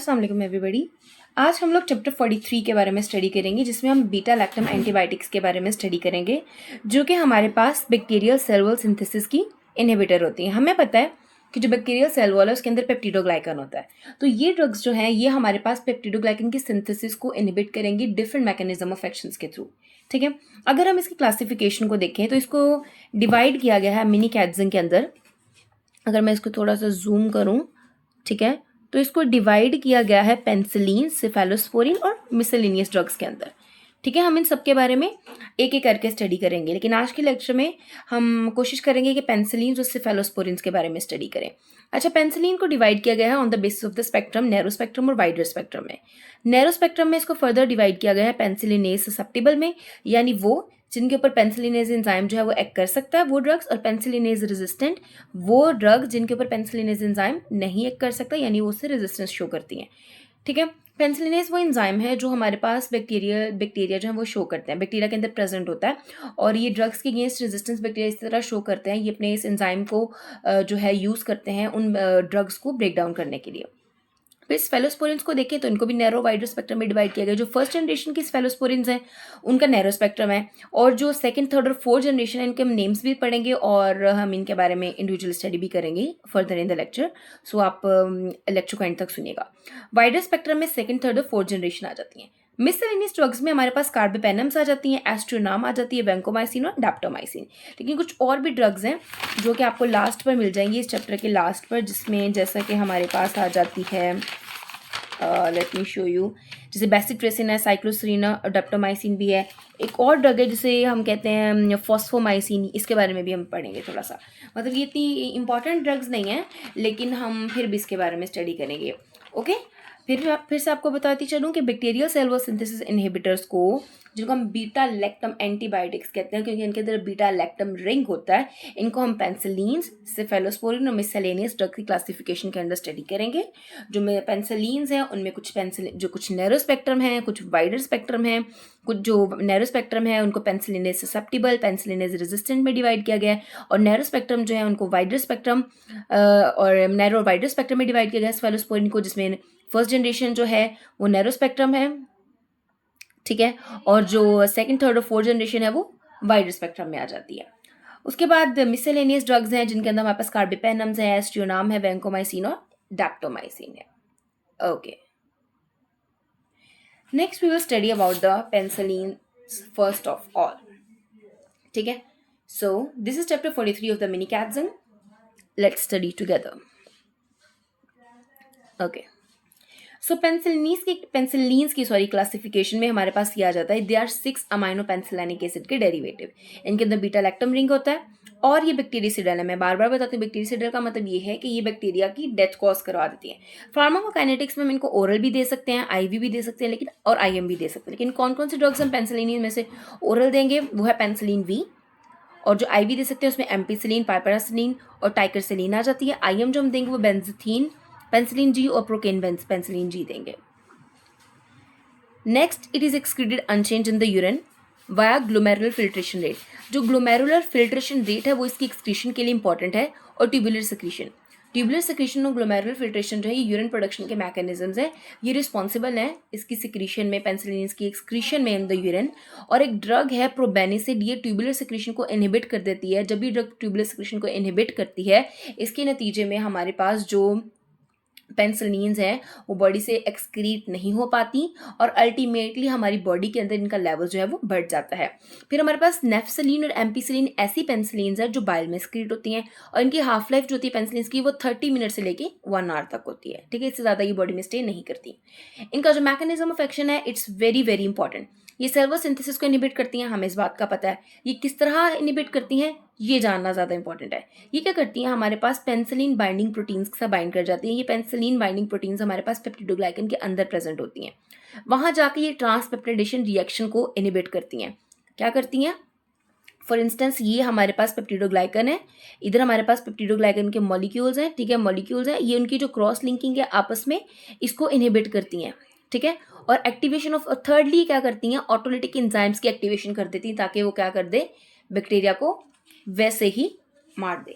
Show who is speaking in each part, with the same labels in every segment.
Speaker 1: अस्सलाम वालेकुम एवरीबॉडी। आज हम लोग चैप्टर 43 के बारे में स्टडी करेंगे, जिसमें हम बीटा लैक्टम एंटीबायोटिक्स के बारे में स्टडी करेंगे, जो कि हमारे पास बैक्टीरियल सेल वॉल सिंथेसिस की इनहिबिटर होती हैं। हमें पता है कि जो बैक्टीरियल सेल वॉल है उसके अंदर पेप्टिडोग्लाइकन होता है, तो ये ड्रग्स जो हैं ये हमारे पास पेप्टिडोग्लाइकन की सिंथेसिस को इनहिबिट करेंगी डिफरेंट मैकेनिज्म ऑफ एक्शंस के थ्रू। ठीक है, अगर हम इसकी क्लासिफिकेशन को देखें तो इसको डिवाइड किया गया है मिनी कैट्सन के अंदर। अगर मैं इसको थोड़ा सा जूम करूँ, ठीक है, तो इसको डिवाइड किया गया है पेनिसिलिन, सेफेलोस्पोरिन और मिसलेनियस ड्रग्स के अंदर। ठीक है, हम इन सब के बारे में एक एक करके स्टडी करेंगे, लेकिन आज के लेक्चर में हम कोशिश करेंगे कि पेनिसिलिन और सेफेलोस्पोरिन के बारे में स्टडी करें। अच्छा, पेनिसिलिन को डिवाइड किया गया है on the basis of the spectrum, narrow spectrum और वाइडर स्पेक्ट्रम में। नैरो स्पेक्ट्रम में इसको फर्दर डिवाइड किया गया है पेनिसिलिनेज ससेप्टिबल में, यानी वो जिनके ऊपर पेनिसिलिनेज एंजाइम जो है वो एक्ट कर सकता है वो ड्रग्स, और पेनिसिलिनेज रेजिस्टेंट वो ड्रग जिनके ऊपर पेनिसिलिनेज एंजाइम नहीं एक्ट कर सकता, यानी वो उससे रेजिस्टेंस शो करती हैं। ठीक है, पेनिसिलिनेज वो एंजाइम है जो हमारे पास बैक्टीरिया जो है वो शो करते हैं, बैक्टीरिया के अंदर प्रेजेंट होता है, और ये ड्रग्स के अगेंस्ट रेजिस्टेंस बैक्टीरिया इस तरह शो करते हैं। ये अपने इस एंजाइम को जो है यूज़ करते हैं उन ड्रग्स को ब्रेक डाउन करने के लिए। फिर स्फेलोस्पोरिन्स को देखें तो इनको भी नैरो वाइडर स्पेक्ट्रम में डिवाइड किया गया। जो फर्स्ट जनरेशन की स्फेलोस्पोरिन्स हैं उनका नैरो स्पेक्ट्रम है, और जो सेकंड, थर्ड और फोर्थ जनरेशन है इनके हम नेम्स भी पढ़ेंगे और हम इनके बारे में इंडिविजुअल स्टडी भी करेंगे फर्दर इन द लेक्चर। सो आप लेक्चर को एंड तक सुनिएगा। वाइडर स्पेक्ट्रम में सेकंड, थर्ड और फोर्थ जनरेशन आ जाती हैं। मिसलेनियस ड्रग्स में हमारे पास कार्बापेनम्स आ जाती हैं, एस्ट्रोनाम आ जाती है, वैंकोमाइसिन और डैप्टोमाइसिन। लेकिन कुछ और भी ड्रग्स हैं जो कि आपको लास्ट पर मिल जाएंगी इस चैप्टर के लास्ट पर, जिसमें जैसा कि हमारे पास आ जाती है, लेट मी शो यू, जैसे बेसिट्रेसिन है, साइक्लोसरीन और डैप्टोमाइसिन भी है। एक और ड्रग है जिसे हम कहते हैं फॉस्फोमाइसिन, इसके बारे में भी हम पढ़ेंगे थोड़ा सा। मतलब ये इतनी इंपॉर्टेंट ड्रग्स नहीं है, लेकिन हम फिर भी इसके बारे में स्टडी करेंगे। ओके, फिर से आपको बताती चलूँ कि bacterial cell wall synthesis inhibitors को, जिनको हम बीटा लैक्टम एंटीबायोटिक्स कहते हैं क्योंकि इनके अंदर बीटा लैक्टम रिंग होता है, इनको हम पेनिसिलिन्स, सेफेलोस्पोरिन और मिसलेनियस ड्रग की क्लासिफिकेशन के अंदर स्टडी करेंगे। जो पेनिसिलिन्स हैं उनमें कुछ नैरो स्पेक्ट्रम है, कुछ वाइडर स्पेक्ट्रम है। कुछ जो नैरो स्पेक्ट्रम है उनको पेनिसिलिनेज ससेप्टिबल, पेनिसिलिनेज रेजिस्टेंट में डिवाइड किया गया है, और नैरो स्पेक्ट्रम जो है उनको वाइडर स्पेक्ट्रम और नैरो वाइडर स्पेक्ट्रम में डिवाइड किया गया है सेफेलोस्पोरिन को, जिसमें फर्स्ट जनरेशन जो है वो नैरो स्पेक्ट्रम है, ठीक है, और जो सेकंड, थर्ड और फोर्थ जनरेशन है वो वाइडर स्पेक्ट्रम में आ जाती है। उसके बाद मिसलेनियस ड्रग्स हैं जिनके अंदर हमारे पास कार्बापेनम्स है, एस्ट्रोनाम है, वैंकोमाइसिन और डैप्टोमाइसिन है। Okay, next we will study about the penicillin first of all. ठीक है, so this is chapter 43 of the mini Katzung. Let's study together. Okay, so penicillins की क्लासिफिकेशन में हमारे पास ये आ जाता है, they are 6 amino penicillinic acid के डेरिवेटिव। इनके अंदर बीटा लैक्टम रिंग होता है, और ये बैक्टीरियासिडल है। मैं बार बार बताती हूँ, बैक्टीरियासिडल का मतलब ये है कि ये बैक्टीरिया की डेथ कॉज करवा देती है। फार्माकोकाइनेटिक्स में हम इनको ओरल भी दे सकते हैं, आईवी भी दे सकते हैं, लेकिन और आईएम भी दे सकते हैं। लेकिन कौन कौन से ड्रग्स हम पेनिसिलिन में से ओरल देंगे वो है पेनिसिलिन वी, और जो आईवी दे सकते हैं उसमें एम्पिसिलिन, पाइपरासिलिन और टाइकरसिलिन आ जाती है। आईएम जो हम देंगे वो बेंजीथीन पेनिसिलिन जी और प्रोकेन पेनिसिलिन जी देंगे। Next, it is excreted unchange in the urine via glomerular filtration rate. जो ग्लोमेरुलर फिल्ट्रेशन रेट है वो इसकी एक्सक्रीशन के लिए इंपॉर्टेंट है, और ट्यूबुलर सेक्रीशन और ग्लोमेरुलर फिल्ट्रेशन जो है ये यूरिन प्रोडक्शन के मैकेनिज्म्स है, ये रिस्पॉन्सिबल है इसकी सिक्रीशन में, पेनिसिलिन की एक्सक्रीशन में इन द यूरिन। और एक ड्रग है प्रोबेनिसिड, ये ट्यूबुलर सेक्रीशन को इनहिबिट कर देती है। जब ये ड्रग ट्यूबुलर सेक्रीशन को इनहिबिट करती है, इसके नतीजे में हमारे पास जो पेनिसिलिन्स हैं वो बॉडी से एक्सक्रीट नहीं हो पाती, और अल्टीमेटली हमारी बॉडी के अंदर इनका लेवल जो है वो बढ़ जाता है। फिर हमारे पास नेफ्सिलिन और एम्पिसिलिन ऐसी पेनिसिलिन्स हैं जो बाइल में एक्सक्रीट होती हैं, और इनकी हाफ लाइफ जो होती है पेनिसिलिन्स की वो 30 मिनट से लेके 1 आवर तक होती है। ठीक है, इससे ज़्यादा ये बॉडी में स्टे नहीं करती। इनका जो मैकेनिज्म ऑफ एक्शन है इट्स वेरी वेरी इंपॉर्टेंट। ये सेल वॉल सिंथेसिस को इनहिबिट करती हैं, हमें इस बात का पता है। ये किस तरह इनहिबिट करती हैं ये जानना ज़्यादा इंपॉर्टेंट है। ये क्या करती हैं, हमारे पास पेनिसिलिन बाइंडिंग प्रोटीन्स के साथ बाइंड कर जाती हैं। ये पेनिसिलिन बाइंडिंग प्रोटीन्स हमारे पास पेप्टिडोग्लाइकन के अंदर प्रेजेंट होती हैं। वहाँ जाके ये ट्रांसपेप्टाइडेशन रिएक्शन को इनहिबिट करती हैं। क्या करती हैं, फॉर इंस्टेंस ये हमारे पास पेप्टिडोग्लाइकन है, इधर हमारे पास पेप्टिडोग्लाइकन के मॉलिक्यूल्स हैं, ठीक है, मॉलिक्यूल्स हैं, ये उनकी जो क्रॉस लिंकिंग है आपस में इसको इनहिबिट करती हैं। ठीक है, और एक्टिवेशन ऑफ, थर्डली क्या करती हैं, ऑटोलिटिक एंजाइम्स की एक्टिवेशन कर देती हैं, ताकि वो क्या कर दे, बैक्टीरिया को वैसे ही मार दे।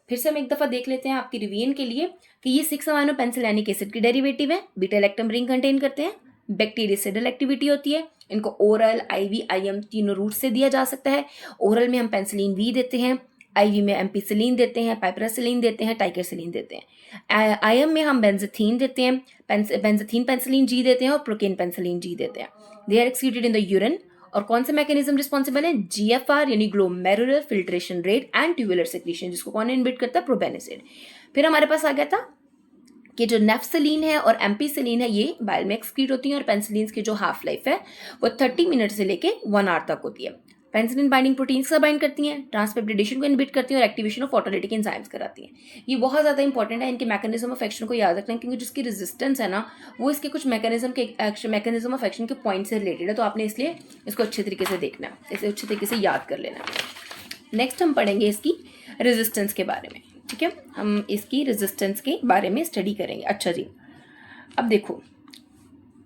Speaker 1: फिर से हम एक दफ़ा देख लेते हैं आपकी रिवीजन के लिए कि ये 6 अमाइनो पेंसिलैनिक एसिड की डेरिवेटिव है, बीटा लैक्टम रिंग कंटेन करते हैं, बैक्टीरियासिडल एक्टिविटी होती है, इनको ओरल, आईवी, आईएम तीनों रूट से दिया जा सकता है। ओरल में हम पेंसिलिन वी देते हैं, आईवी में एम्पिसिलिन देते हैं, पाइपरासिलिन देते हैं, टाइकरसिलिन देते हैं। आईएम में हम बेंजाथीन देते हैं, बेंजाथीन पेंसिलिन जी देते हैं और प्रोकेन पेंसिलिन जी देते हैं। They are excreted in the urine. और कौन सा मैकेनिज्म रिस्पॉन्सिबल है? जीएफआर यानी glomerular filtration rate and tubular secretion, जिसको कौन इनहिबिट करता है? प्रोबेनिसिड। फिर हमारे पास आ गया था कि जो नेफ्सलिन है और एम्पिसिलिन है ये बाइल में एक्सक्रीट होती हैं और पेंसिलिन की जो हाफ लाइफ है वो 30 मिनट से लेके 1 आवर तक होती है। पेंसिलिन बाइंडिंग प्रोटीन्स का बाइंड करती हैं, ट्रांसपेप्टिडेशन को इनहिबिट करती हैं और एक्टिवेशन ऑफ ऑटोलिटिक एंजाइम्स कराती हैं। ये बहुत ज़्यादा इंपॉर्टेंट है, इनके मैकेनिज्म ऑफ एक्शन को याद रखना, क्योंकि जिसकी रेजिस्टेंस है ना वो इसके कुछ मैकेनिज्म ऑफ एक्शन के पॉइंट से रिलेटेड है, तो आपने इसलिए इसको अच्छे तरीके से देखना है, इसे अच्छे तरीके से याद कर लेना है। नेक्स्ट हम पढ़ेंगे इसकी रेजिस्टेंस के बारे में। ठीक है, हम इसकी रेजिस्टेंस के बारे में स्टडी करेंगे। अच्छा जी, अब देखो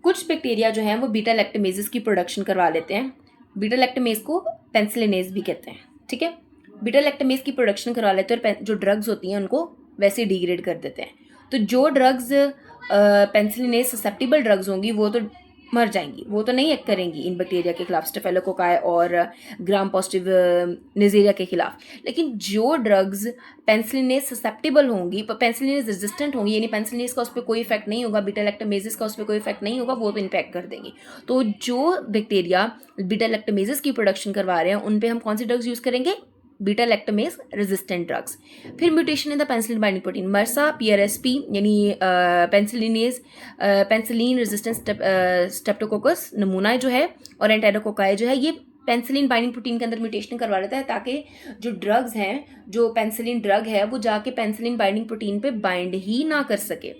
Speaker 1: कुछ बैक्टीरिया जो हैं वो बीटा लैक्टमेजेस की प्रोडक्शन करवा लेते हैं। बीटा लैक्टमेज को पेंसिलिनेज भी कहते हैं। ठीक है, बीटा लैक्टमेज की प्रोडक्शन करवा लेते हैं और जो ड्रग्स होती हैं उनको वैसे डिग्रेड कर देते हैं। तो जो ड्रग्स पेंसिलिनेज ससेप्टिबल ड्रग्स होंगी वो तो मर जाएंगी, वो तो नहीं एक्ट करेंगी इन बैक्टीरिया के खिलाफ, स्टेफिलोकोकाई और ग्राम पॉजिटिव निजेरिया के खिलाफ। लेकिन जो ड्रग्स पेंसिलिनेज ससेप्टिबल होंगी, पेंसिलिनेज रेजिस्टेंट होंगी, यानी पेंसिलिनेज का उस पर कोई इफेक्ट नहीं होगा, बीटा लैक्टमेजेस का उस पर कोई इफेक्ट नहीं होगा, वो तो इम्पैक्ट कर देंगी। तो जो बैक्टीरिया बीटा लैक्टमेजेस की प्रोडक्शन करवा रहे हैं उन पर हम कौन सी ड्रग्स यूज़ करेंगे? Beta lactamase resistant drugs. फिर mutation in the penicillin binding protein, MRSA, PRSP यानी पेंसिलिनेज पेंसिलिन रेजिस्टेंट स्ट्रेप्टोकोकस नमूना जो है और एंटेरोकोकाई जो है ये पेंसिलिन बाइंडिंग प्रोटीन के अंदर म्यूटेशन करवा लेता है, ताकि जो ड्रग्स हैं, जो पेंसिलिन ड्रग है वो जाके पेंसिलिन बाइंडिंग प्रोटीन पे बाइंड ही ना कर सके।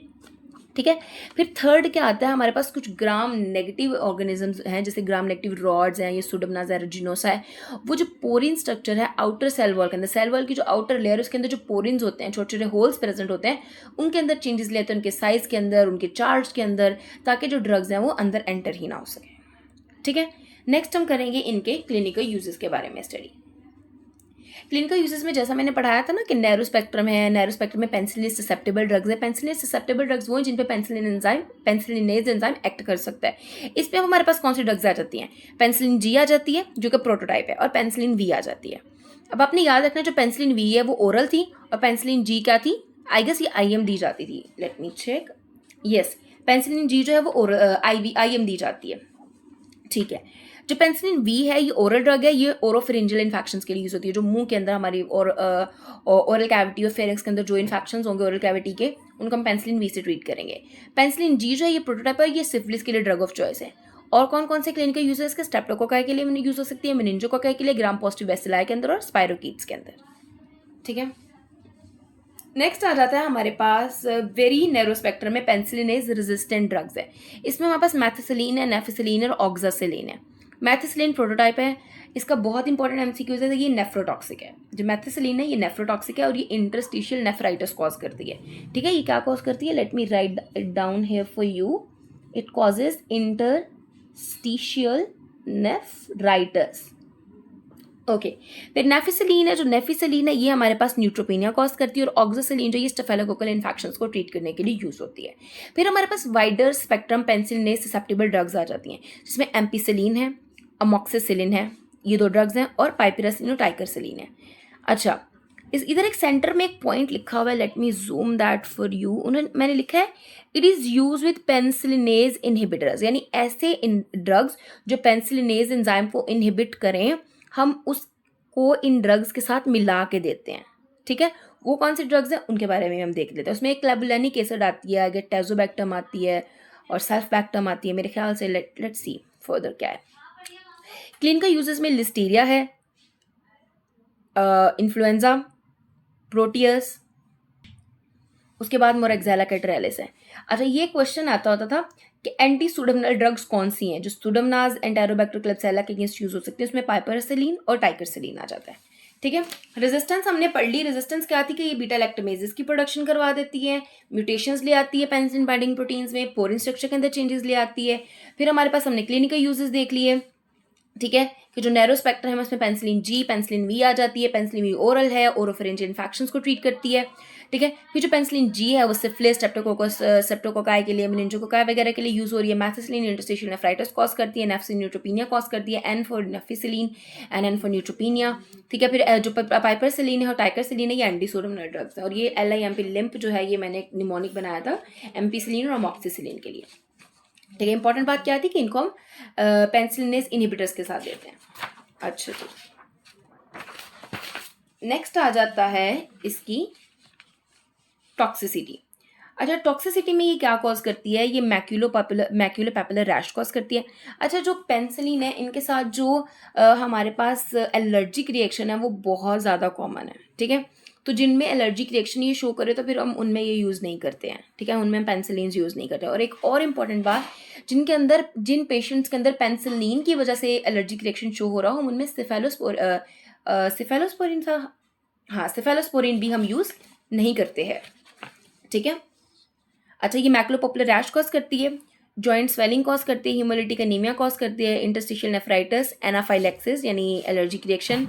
Speaker 1: ठीक है, फिर थर्ड क्या आता है हमारे पास? कुछ ग्राम नेगेटिव ऑर्गेनिजम्स हैं, जैसे ग्राम नेगेटिव रॉड्स हैं, ये सुडोमोनास एरोजिनोसा है। वो जो पोरिन स्ट्रक्चर है आउटर सेल वॉल के अंदर, सेल वॉल की जो आउटर लेयर उसके अंदर जो पोरिन्स होते हैं, छोटे छोटे होल्स प्रेजेंट होते हैं, उनके अंदर चेंजेस लेते हैं, उनके साइज के अंदर, उनके चार्ज के अंदर, ताकि जो ड्रग्स हैं वो अंदर एंटर ही ना हो सके। ठीक है, नेक्स्ट हम करेंगे इनके क्लिनिकल यूजेस के बारे में स्टडी। क्लिनिकल यूजेस में जैसा मैंने पढ़ाया था ना कि नैरो स्पेक्ट्रम है, नैरो स्पेक्ट्रम में पेंसिलिन ससेप्टेबल ड्रग्स है। पेंसिलिन ससेप्टेबल ड्रग्स वो हैं जिन पे पेंसिलिनेज एंजाइम एक्ट कर सकता है। इस पे हमारे पास कौन सी ड्रग्स आ जाती हैं? पेंसिलिन जी आ जाती है जो कि प्रोटोटाइप है, और पेंसिलिन वी आ जाती है। अब आपने याद रखना जो पेंसिलिन वी है वो ओरल थी और पेंसिलिन जी क्या थी? आई गेस ये आईएम दी जाती थी, let me check. Yes, penicillin G जो है वो आईएम दी जाती है। ठीक है, जो पेंसिलिन वी है ये ओरल ड्रग है, ये ओरोफेरिंजियल इन्फेक्शंस के लिए यूज होती है, जो मुंह के अंदर हमारी ओरल कैविटी और फेरिंक्स के अंदर जो इन्फेक्शंस होंगे ओरल कैविटी के, उनको हम पेंसिलिन वी से ट्रीट करेंगे। पेंसिलिन जी जो है ये प्रोटोटाइप है, ये सिफिलिस के लिए ड्रग ऑफ चॉइस है। और कौन कौन से क्लिनिकल यूज है इसके? स्ट्रेप्टोकोकाई के लिए यूज हो सकती है, मेनिंजोकोकाई के लिए, ग्राम पॉजिटिव बैसिलाई के अंदर और स्पाइरोकीट्स के अंदर। ठीक है, नेक्स्ट आ जाता है हमारे पास वेरी नैरो स्पेक्ट्रम में पेंसिलिनेज रेजिस्टेंट ड्रग्स है। इसमें हमारे पास मैथिसिलिन है, नेफिसिलिन और ऑक्सासिलिन है। मैथिसिलिन प्रोटोटाइप है, इसका बहुत इंपॉर्टेंट एमसीक्यूज है, ये नेफ्रोटॉक्सिक है। जो मैथिसिलिन है ये नेफ्रोटॉक्सिक है और ये इंटरस्टिशियल नेफ्राइटिस कॉज करती है। ठीक है, ये क्या कॉज करती है? Let me right it down here for you. It causes interstitial nephritis. Okay, फिर नेफिसिलिन है, जो नेफिसिलिन है ये हमारे पास न्यूट्रोपेनिया कॉज करती है, और ऑक्सासिलिन जो ये स्टेफिलोकोकल इन्फेक्शंस को ट्रीट करने के लिए यूज होती है। फिर हमारे पास वाइडर स्पेक्ट्रम पेंसिलिनेज ससेप्टेबल ड्रग्स आ जाती हैं, जिसमें एम्पिसिलिन है, अमोक्सिसिलिन है, ये 2 ड्रग्स हैं, और पाइपरासिलिन और टाइकरसिलिन है। अच्छा, इधर एक सेंटर में एक पॉइंट लिखा हुआ है, let me zoom that for you. मैंने लिखा है it is use with penicillinase inhibitors, यानी ऐसे ड्रग्स जो पेंसिलिनेज एंजाइम को इनहिबिट करें, हम उसको इन ड्रग्स के साथ मिला के देते हैं। ठीक है, वो कौन सी ड्रग्स हैं उनके बारे में हम देख लेते हैं। उसमें एक क्लेबुलिनिक एसिड आती है, आगे टेजोबैक्टम आती है और सल्फबैक्टम आती है मेरे ख्याल से। लेट्स सी फर्दर क्या है। क्लिनिकल यूजेस में लिस्टीरिया है, इन्फ्लुएंजा, प्रोटियस, उसके बाद मोरेक्सेला कैटरेलिस है। अच्छा, ये क्वेश्चन आता होता था कि एंटी सुडोमोनाल ड्रग्स कौन सी हैं जो सुडोमोनास एंटेरोबैक्टर क्लेब्सिella के अगेंस्ट यूज हो सकती है? उसमें पाइपरासिलिन और टाइकरसिलिन आ जाता है। ठीक है, रेजिस्टेंस हमने पढ़ ली। रेजिस्टेंस क्या आती है कि ये बीटा लैक्टमेजेस की प्रोडक्शन करवा देती है, म्यूटेशंस ले आती है पेंसिलिन बाइंडिंग प्रोटीन्स में, पोरिन स्ट्रक्चर के अंदर चेंजेस ले आती है। फिर हमारे पास हमने क्लिनिकल यूजेस देख लिए। ठीक है, कि जो नैरो स्पेक्ट्रम है उसमें पेनिसिलिन जी, पेनिसिलिन वी आ जाती है। पेनिसिलिन वी ओरल है, ओरोफेरेंजियल इन्फेक्शंस को ट्रीट करती है। ठीक है, फिर जो पेनिसिलिन जी है वो सिफिलिस, स्ट्रेप्टोकोकस, स्ट्रेप्टोकोकाई के लिए, मेनिंजोकोकाई वगैरह के लिए यूज हो रही है। मैथिसिलिन इंटरस्टिशियल नेफ्राइटिस कॉज करती है। नेफसिलिन न्यूट्रोपीनिया कॉज करती है। N for nafcillin and N for neutropenia. ठीक है, फिर जो पाइपरसिलिन है और टाइकरसिलिन है ये एंटीसोडम ड्रग्स है। और ये LIMP लिम्प जो है ये मैंने निमोनिक बनाया था एम्पीसिलिन और अमॉक्सिसिलिन के लिए। ठीक है, इंपॉर्टेंट बात क्या थी कि इनको हम पेनिसिलिनेज इनहिबिटर्स के साथ देते हैं। अच्छा जी, नेक्स्ट आ जाता है इसकी टॉक्सिसिटी। अच्छा, टॉक्सिसिटी में ये क्या कॉज करती है? ये मैक्यूलोपैपुलर रैश कॉज करती है। अच्छा, जो पेनिसिलिन है इनके साथ जो हमारे पास एलर्जिक रिएक्शन है वो बहुत ज़्यादा कॉमन है। ठीक है, तो जिनमें एलर्जिक रिएक्शन ये शो करे तो फिर हम उनमें ये यूज़ नहीं करते हैं। ठीक है, उनमें हम पेनिसिलिन यूज़ नहीं करते। और एक और इम्पॉर्टेंट बात, जिन पेशेंट्स के अंदर पेनिसिलिन की वजह से एलर्जिक रिएक्शन शो हो रहा हो हम उनमें सिफेलोस्पोरिन था, हाँ सिफेलोस्पोरिन भी हम यूज़ नहीं करते हैं। ठीक है, अच्छा, ये मैक्यूलोपैपुलर रैश कॉज करती है, जॉइंट स्वेलिंग कॉज करती है, हीमोलिटिक एनीमिया कॉज करती है, इंटरस्टिशियल नेफ्राइटिस, एनाफाइलेक्सिस यानी एलर्जिक रिएक्शन,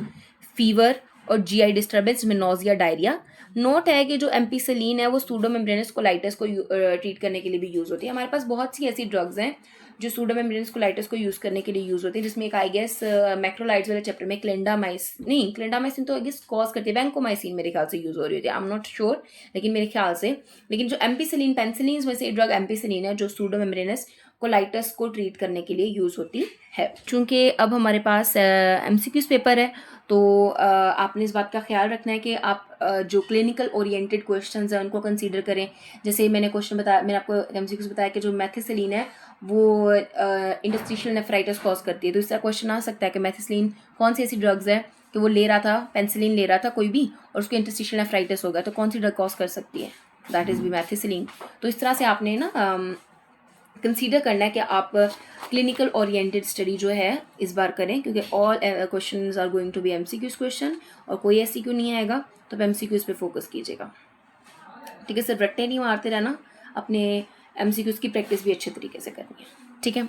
Speaker 1: फीवर और GI डिस्टर्बेंस में नोजिया, डायरिया। नोट है कि जो एम्पीसिलिन है वो सूडोमेम्ब्रेनस कोलाइटिस को ट्रीट करने के लिए भी यूज़ होती है। हमारे पास बहुत सी ऐसी ड्रग्स हैं जो सूडोमेम्ब्रेनस कोलाइटिस को यूज़ करने के लिए यूज़ होती है, जिसमें एक आई गेस मैक्रोलाइड्स वाले चैप्टर में क्लेंडामाइसिन तो आई गेस कॉज करती है, वैंकोमाइसिन मेरे ख्याल से यूज़ हो रही होती है, आई एम नॉट श्योर, लेकिन मेरे ख्याल से। लेकिन जो एम्पीसिलिन, पेनिसिलिन में से एक ड्रग एम्पीसिलिन है जो सूडोमेम्ब्रेनस कोलाइटिस को ट्रीट करने के लिए यूज़ होती है। चूँकि अब हमारे पास MCQs पेपर है तो आपने इस बात का ख्याल रखना है कि आप जो क्लिनिकल ओरिएंटेड क्वेश्चंस हैं उनको कंसीडर करें। जैसे मैंने क्वेश्चन बताया, मैंने आपको MCQs बताया कि जो मैथिसिलिन है वो इंटरस्टिशियल नेफ्राइटिस कॉज करती है। तो इसका क्वेश्चन आ सकता है कि मैथिसिलिन कौन सी ऐसी ड्रग्स है कि वो ले रहा था, पेनिसिलिन ले रहा था कोई भी और उसको इंटरस्टिशियल नेफ्राइटिस हो गया, तो कौन सी ड्रग कॉज कर सकती है? दैट इज़ भी मैथिसिलिन। तो इस तरह से आपने ना कंसीडर करना है कि आप क्लिनिकल ओरिएंटेड स्टडी जो है इस बार करें, क्योंकि all questions are going to be MCQs question और कोई SCQ नहीं आएगा, तो आप MCQs पे फोकस कीजिएगा। ठीक है, सिर्फ रट्टे नहीं मारते रहना, अपने MCQs की प्रैक्टिस भी अच्छे तरीके से करनी है। ठीक है,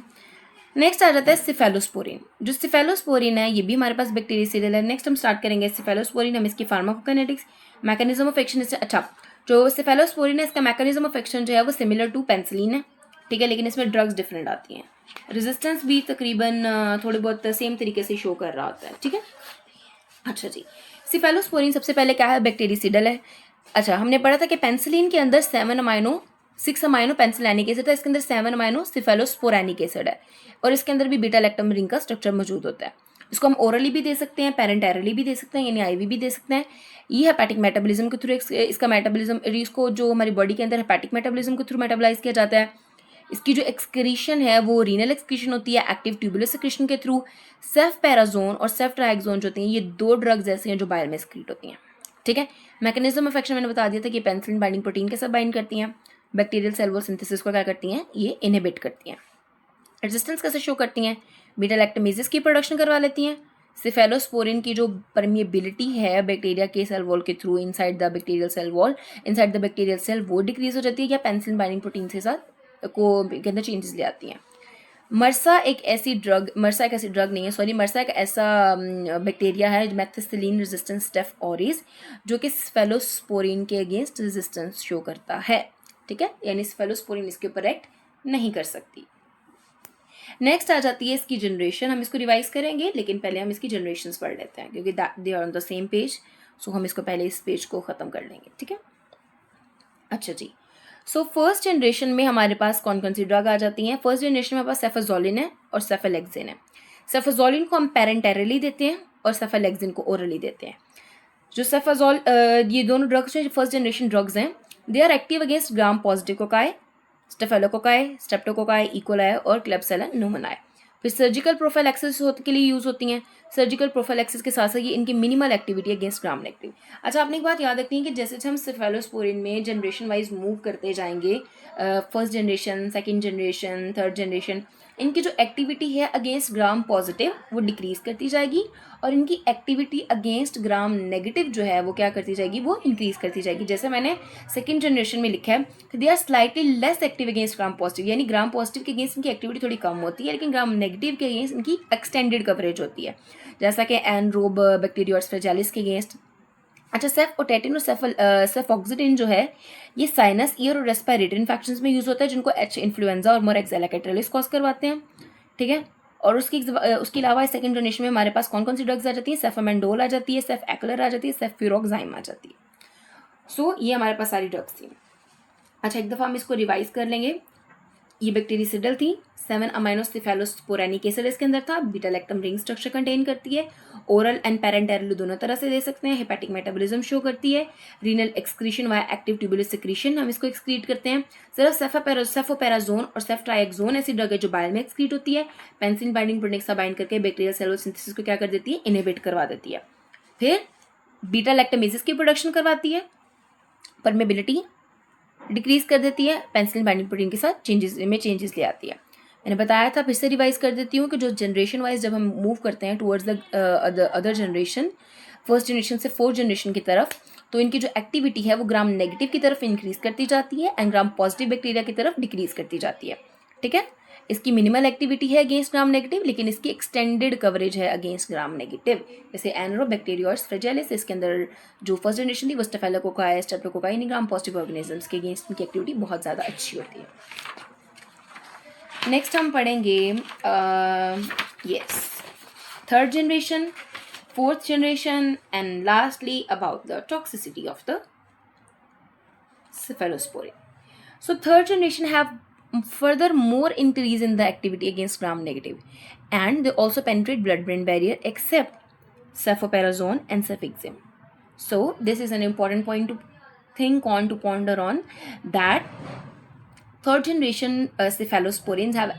Speaker 1: नेक्स्ट आ जाता है सिफेलोस्पोरिन। जो सिफेलोस्पोरिन है ये भी हमारे पास बैक्टीरियासिडल है। नेक्स्ट हम स्टार्ट करेंगे सिफेलोस्पोरिन, हम इसकी फार्माकोकाइनेटिक्स, मैकेनिज्म ऑफ एक्शन। अच्छा, जो सिफेलोस्पोरिन है इसका मैकेनिज्म ऑफ एक्शन जो है वो सिमिलर टू पेनिसिलिन है। ठीक है, लेकिन इसमें ड्रग्स डिफरेंट आती हैं, रेजिस्टेंस भी तकरीबन थोड़े बहुत सेम तरीके से शो कर रहा होता है। ठीक है, अच्छा जी, सिफेलोस्पोरिन सबसे पहले क्या है? बैक्टीरियासिडल है। अच्छा, हमने पढ़ा था कि पेनिसिलिन के अंदर 6 अमाइनो पेनिसिलैनिक एसिड था, इसके अंदर 7 अमाइनो सिफेलोस्पोरानिक एसिड है और इसके अंदर भी बीटा लैक्टम रिंग का स्ट्रक्चर मौजूद होता है। इसको हम ओरली भी दे सकते हैं, पेरेंटरली भी दे सकते हैं, यानी IV भी दे सकते हैं। ये हेपेटिक मेटाबॉलिज्म के थ्रू इसका मेटाबॉलिज्म, इसको जो हमारी बॉडी के अंदर हेपेटिक मेटाबॉलिज्म के थ्रू मेटाबोलाइज किया जाता है। इसकी जो एक्सक्रीशन है वो रीनल एक्सक्रीशन होती है एक्टिव ट्यूबुलर सेक्रेशन के थ्रू। सेफ्पेराजोन और सेफ्ट्राइक्सोन जो होती हैं ये 2 ड्रग्स ऐसे हैं जो बाइल में एक्सक्रीट होती हैं। ठीक है, मैकेनिज्म ऑफ एक्शन मैंने बता दिया था कि पेनिसिलिन बाइंडिंग प्रोटीन के साथ बाइंड करती हैं, बैक्टीरियल सेल वॉल सिंथेसिस को क्या करती हैं? ये इनहिबिट करती हैं। रेजिस्टेंस कैसे शो करती हैं? बीटा लैक्टमेजेस की प्रोडक्शन करवा लेती हैं। सिफेलोस्पोरिन की जो परमिएबिलिटी है बैक्टीरिया के सेल वॉल के through inside the bacterial cell wall, inside the bacterial cell, वो डिक्रीज हो जाती है या पेनिसिलिन बाइंडिंग प्रोटीन के साथ को के अंदर चेंजेस ले आती हैं। मर्सा एक ऐसी ड्रग नहीं है, सॉरी, मर्सा एक ऐसा बैक्टीरिया है मैथिसिलिन रेजिस्टेंस स्टेफ ऑरिस जो कि सिफेलोस्पोरिन के अगेंस्ट रेजिस्टेंस शो करता है। ठीक है, यानी सिफेलोस्पोरिन इसके ऊपर एक्ट नहीं कर सकती। नेक्स्ट आ जाती है इसकी जनरेशन, हम इसको रिवाइज करेंगे लेकिन पहले हम इसकी जनरेशन्स पढ़ लेते हैं क्योंकि they are on the same page, so हम इसको पहले इस पेज को ख़त्म कर लेंगे। ठीक है, अच्छा जी, सो फर्स्ट जनरेशन में हमारे पास कौन कौन सी ड्रग आ जाती हैं? फर्स्ट जनरेशन में हमारे पास सेफाजोलिन है और सेफेलेक्सिन है। सेफाजोलिन को हम पेरेंटरली देते हैं और सेफेलेक्सिन को ओरली देते हैं। जो ये दोनों ड्रग्स जो फर्स्ट जनरेशन ड्रग्स हैं, they are active against gram positive cocci, staphylococci, streptococci, E coli और क्लेब्सिला न्यूमोनाई। फिर सर्जिकल प्रोफाइलैक्सिस के लिए यूज़ होती हैं। सर्जिकल प्रोफाइलैक्सिस के साथ साथ ये इनकी minimal activity against gram negative. अच्छा, आपने एक बात याद रखनी है कि जैसे हम सेफेलोस्पोरिन में जनरेशन वाइज मूव करते जाएंगे, first generation, second generation, third generation, इनकी जो एक्टिविटी है अगेंस्ट ग्राम पॉजिटिव वो डिक्रीज करती जाएगी, और इनकी एक्टिविटी अगेंस्ट ग्राम नेगेटिव जो है वो क्या करती जाएगी, वो इंक्रीज करती जाएगी। जैसे मैंने सेकेंड जनरेशन में लिखा है कि they are slightly less active against gram positive, यानी ग्राम पॉजिटिव के अगेंस्ट इनकी एक्टिविटी थोड़ी कम होती है, लेकिन ग्राम नेगेटिव के अगेंस्ट इनकी एक्सटेंडेड कवरेज होती है, जैसा कि एनरोब बैक्टीरियोइड्स फ्रेजाइलिस के अगेंस्ट। अच्छा, सेफोटेटिन और सेफॉक्सिडिन जो है ये साइनस, ईयर और रेस्पिरेटरी इन्फेक्शंस में यूज होता है, जिनको एच इन्फ्लुएंजा और मोरेक्सेला कैटरलिस कॉज करवाते हैं। ठीक है, और उसके अलावा सेकंड जनरेशन में हमारे पास कौन कौन सी ड्रग्स आ जाती है, सेफामेंडोल आ जाती है, सेफ एक्लर आ जाती है, सेफिरोक्साइम आ जाती है। सो ये हमारे पास सारी ड्रग्स थी। अच्छा, एक दफ़ा हम इसको रिवाइज कर लेंगे। ये बैक्टीरियसिडल थी, 7 अमाइनोसिफेलोस्पोरेनिक एसिड इसके अंदर था, beta lactam ring structure contain करती है, ओरल एंड पेरेंटेरल दोनों तरह से दे सकते हैं, हेपेटिक मेटाबॉलिज्म शो करती है, renal excretion via active tubular secretion हम इसको एक्सक्रीट करते हैं। सिर्फ सेफोपेराजोन और सेफ्ट्राइक्सोन ऐसी ड्रग है जो बाइल में एक्सक्रीट होती है, पेंसिलिन बाइंडिंग प्रोटीन से बाइंड करके बैक्टीरियल सेलुलर सिंथेसिस को क्या कर देती है, इनहिबिट करवा देती है। फिर बीटा लैक्टमेजेस की प्रोडक्शन करवाती है, परमेबिलिटी डिक्रीज कर देती है, पेंसिलिन बाइंडिंग प्रोटीन के साथ चेंजेस ले आती है। मैंने बताया था, फिर से रिवाइज कर देती हूँ कि जो जनरेशन वाइज जब हम मूव करते हैं towards the other generation, first generation से फोर्थ जनरेशन की तरफ, तो इनकी जो एक्टिविटी है वो ग्राम नेगेटिव की तरफ इंक्रीज करती जाती है एंड ग्राम पॉजिटिव बैक्टीरिया की तरफ डिक्रीज करती जाती है। ठीक है, इसकी मिनिमल एक्टिविटी है अगेंस्ट ग्राम नेगेटिव, लेकिन इसकी एक्सटेंडेड कवरेज है अगेंस्ट ग्राम नेगेटिव। जैसे एनरोबैक्टीरियोइड्स फ्रेजाइलिस, इसके अंदर जो फर्स्ट जनरेशन थी वो स्टेफिलोकोकाई, स्ट्रेप्टोकोकाई, ग्राम पॉजिटिव ऑर्गेनिजम्स के अगेंस्ट इनकी एक्टिविटी बहुत ज़्यादा अच्छी होती है। नेक्स्ट हम पढ़ेंगे third generation, fourth generation and lastly about the toxicity of the cephalosporin. So third generation have further more increase in the activity against gram negative, and they also penetrate blood-brain barrier except cefoperazone and cefixime. So this is an important point to think on, to ponder on, that third generation cephalosporins have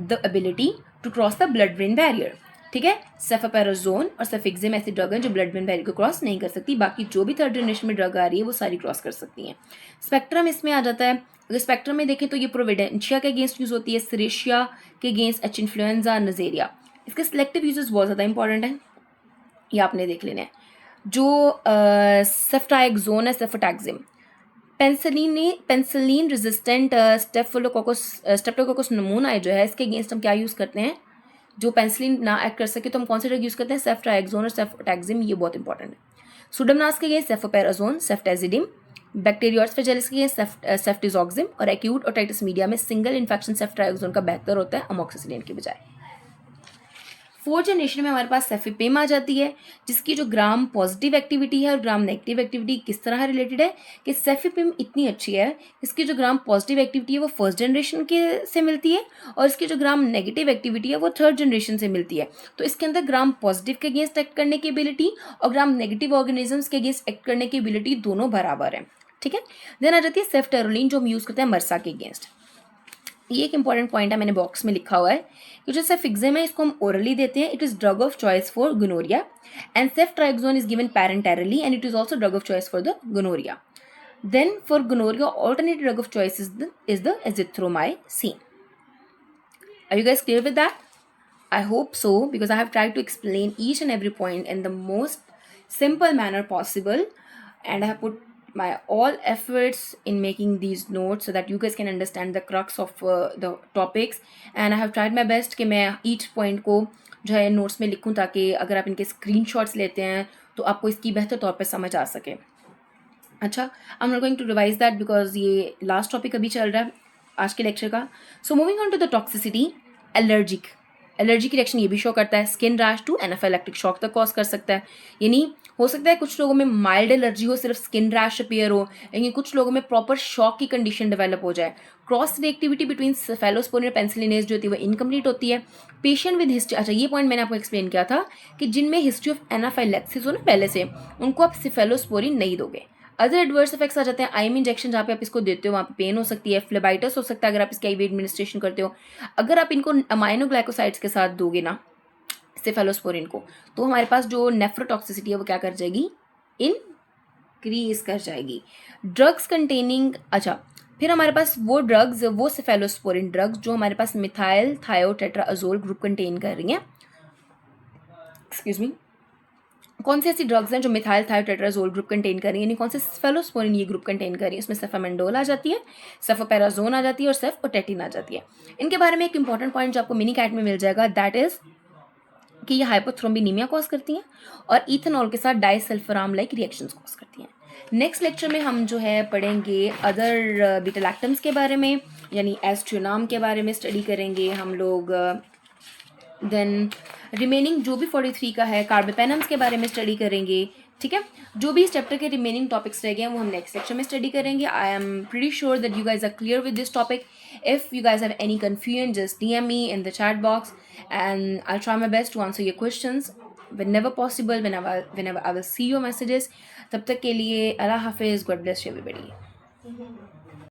Speaker 1: the ability to cross the blood-brain barrier. ठीक है, सेफापेराजोन और cefixime ऐसी drug हैं जो blood brain barrier को cross नहीं कर सकती, बाकी जो भी थर्ड जनरेशन में ड्रग आ रही है वो सारी क्रॉस कर सकती हैं। स्पेक्ट्रम इसमें आ जाता है, अगर स्पेक्ट्रम में देखें तो ये प्रोविडेंशिया के अगेंस्ट यूज होती है, सिरेशिया के अगेंस्ट, एच इन्फ्लुएंजा, नजेरिया। इसके सिलेक्टिव यूजेस बहुत ज़्यादा इंपॉर्टेंट हैं, ये आपने देख लेना है। जो सेफ्ट्राइक्सोन है, सेफोटैक्सिम, पेंसिलिन रेजिस्टेंट स्टेप्टोकोकस नमूना जो है, इसके अगेंस्ट हम क्या यूज़ करते हैं, जो पेंसिलिन ना एक्ट कर सके तो हम कौन सा ड्रग यूज़ करते हैं, सेफ्ट्राइक्सोन और सेफोटैक्सिम, ये बहुत इंपॉर्टेंट है। सुडोमोनास के अगेंस्ट सेफोपेराजोन, सेफ्टाजिडिम, बैक्टीरियोइड्स फ्रेजाइलिस के अगेंस्ट सेफ्टिजोक्सिम, और एक्यूट ओटाइटिस मीडिया में सिंगल इन्फेक्शन सेफ्ट्राइक्सोन का बेहतर होता है अमोक्सिसिलिन के बजाय। फोर्थ जनरेशन में हमारे पास सेफिपेम आ जाती है, जिसकी जो ग्राम पॉजिटिव एक्टिविटी है और ग्राम नेगेटिव एक्टिविटी किस तरह रिलेटेड है कि सेफिपेम इतनी अच्छी है, इसकी जो ग्राम पॉजिटिव एक्टिविटी है वो फर्स्ट जनरेशन के से मिलती है, और इसकी जो ग्राम नेगेटिव एक्टिविटी है वो थर्ड जनरेशन से मिलती है। तो इसके अंदर ग्राम पॉजिटिव के अगेंस्ट एक्ट करने की एबिलिटी और ग्राम नेगेटिव ऑर्गेनिजम्स के अगेंस्ट एक्ट करने की एबिलिटी दोनों बराबर है। ठीक है, देन आ जाती है सेफ्टेरोलिन, जो हम यूज़ करते हैं मरसा के अगेंस्ट। ये एक इंपॉर्टेंट पॉइंट है, मैंने बॉक्स में लिखा हुआ है कि जो सेफिक्सिम है इसको हम ओरली देते हैं, it is drug of choice for gonorrhoea, and ceftriaxone is given parenterally and it is also drug of choice for the gonorrhoea. Then for gonorrhoea alternate drug of choice is the azithromycin. Are you guys clear with that? I hope so, because I have tried to explain each and every point in the most simple manner possible, and I have put my all efforts in making these notes so that you guys can understand the crux of the topics, and I have tried my best कि मैं each point को जो है notes में लिखूं, ताकि अगर आप इनके स्क्रीनशॉट्स लेते हैं तो आपको इसकी बेहतर तौर पे समझ आ सके। अच्छा, I am not going to revise that because ये लास्ट टॉपिक अभी चल रहा है आज के लेक्चर का। So moving on to the toxicity, allergy की रिएक्शन ये भी शो करता है, skin rash to anaphylactic shock तक कॉज कर सकता है। यानी हो सकता है कुछ लोगों में माइल्ड एलर्जी हो, सिर्फ स्किन रैश अपीयर हो, लेकिन कुछ लोगों में प्रॉपर शॉक की कंडीशन डेवलप हो जाए। क्रॉस रिएक्टिविटी बिटवीन सेफेलोस्पोरिन और पेंसिलिनेज जो होती है वो इनकम्प्लीट होती है। पेशेंट विद हिस्ट्री, अच्छा ये पॉइंट मैंने आपको एक्सप्लेन किया था कि जिनमें हिस्ट्री ऑफ एनाफाइलैक्सिस हो ना पहले से, उनको आप सेफेलोस्पोरिन नहीं दोगे। अदर एडवर्स इफेक्ट्स आ जाते हैं, आईएम इंजेक्शन जहाँ पे आप इसको देते हो वहाँ पे पेन हो सकती है, फ्लेबाइटिस हो सकता है अगर आप इसकी आईवी एडमिनिस्ट्रेशन करते हो। अगर आप इनको अमाइनोग्लाइकोसाइड्स के साथ दोगे ना सेफेलोस्पोरिन को, तो हमारे पास जो नेफ्रोटॉक्सिसिटी है वो क्या कर जाएगी, इंक्रीज कर जाएगी। ड्रग्स कंटेनिंग, अच्छा फिर हमारे पास वो ड्रग्स, वो सेफेलोस्पोरिन ड्रग्स जो हमारे पास मिथाइल थायोटेट्राजोल ग्रुप कंटेन कर रही हैं। एक्सक्यूज मी, कौन सी ऐसी ड्रग्स हैं जो मिथाइल थायोटेट्राजोल ग्रुप कंटेन कर रही है, यानी कौन से सेफेलोस्पोरिन ये ग्रुप कंटेन कर रही है? उसमें सेफामेंडोल आ जाती है, सेफोपेराजोन आ जाती है और सेफओटेटिन आ जाती है। इनके बारे में एक इंपॉर्टेंट पॉइंट जो आपको मिनी कैट में मिल जाएगा, दैट इज कि ये हाइपोथ्रोम्बिनीमिया कॉज करती हैं और इथेनॉल के साथ डाइसल्फराम लाइक रिएक्शंस कॉज करती हैं। नेक्स्ट लेक्चर में हम जो है पढ़ेंगे अदर बीटा लैक्टम्स के बारे में, यानी एस्ट्रोनाम के बारे में स्टडी करेंगे हम लोग। देन रिमेनिंग जो भी 43 का है कार्बोपेनम्स के बारे में स्टडी करेंगे। ठीक है, जो भी इस चैप्टर के रिमेनिंग टॉपिक्स रह गए हैं वो हम नेक्स्ट लेक्चर में स्टडी करेंगे। I am pretty sure that you guys are clear with this topic. If you guys have any confusion, just DM me in the chat box and I'll try my best to answer your questions whenever possible, whenever I will see your messages. तब तक के लिए अल्लाह हाफिज़, God bless you everybody.